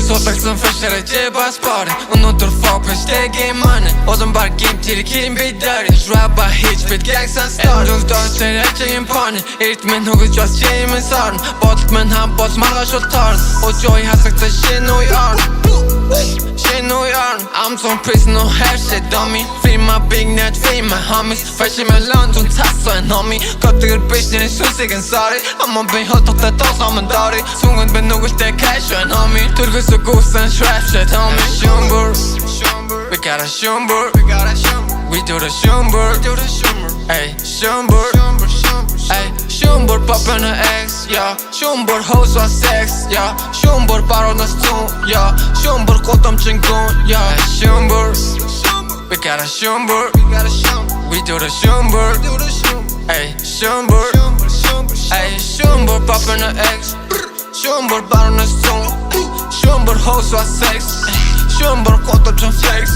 Sotagsan färsare jebba spare Och nådor focus, det är money Och de bara game till killing be dirty Rabba hits, bit gangsta star En dag ser jag ingen pony Erit men något jag ser med sarn Bort men han bort smarra shottar Och jag har sagt att tjena och yarn I'm so prison och här shit dummy Filma big net, filma homies Färsig med lön, som tassar en homie Kottar bitch, när det är susiken sorry I'm on be hot och det tar som en dari Svungen med något det cash och en homie Turkus och gosen, trap shit homie Shumbur, we got a shumbur We do the shumbur Ey, shumbur Ey, shumbur poppen och ex, ja Shumbur hoes och sex, ja Shumbur baronas ton, ja Shumbur gått om chingon, ja Shumbur We got a shumbur We do the shumbur Ey, shumbur Ey, shumbur poppen och ex Shumbur baronas ton Shumbur hoes och sex Shumbur gått om chin flex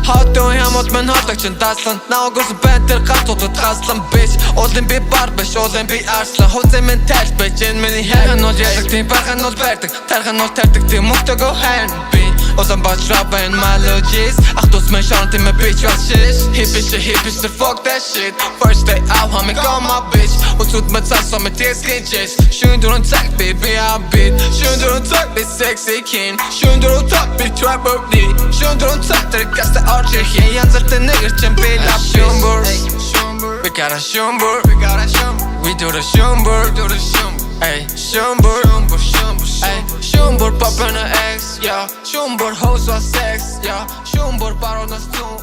Hattun hemåt men hattun dasslan Något som bättre kattot och trasslan bitch Åldern blir barbish, åldern blir arslan Håll sig mentalt bitch, in med i helgen och jävligt Din barkan och verktyg, tarkan och tertik Din måste gå hem bitch Och sen bara trappa en malogis Achtos men kör inte med bitch, jag shish Hippies, fuck that shit First day out, har mig gamma bitch Och sut med sass som ett t-skridges Sjunder och tack baby, jag bit Sjunder och tack blir sexy kin Sjunder och tack blir trap up di Sjunder och tack där det kastar archer Hej, jag ser till nigger, käm bila shumbur We got a shumbur We do the shumbur Ey, shumbur Ey, shumbur poppen och ex, ja Shumbur hoes och sex, ja Shumbur baronas ton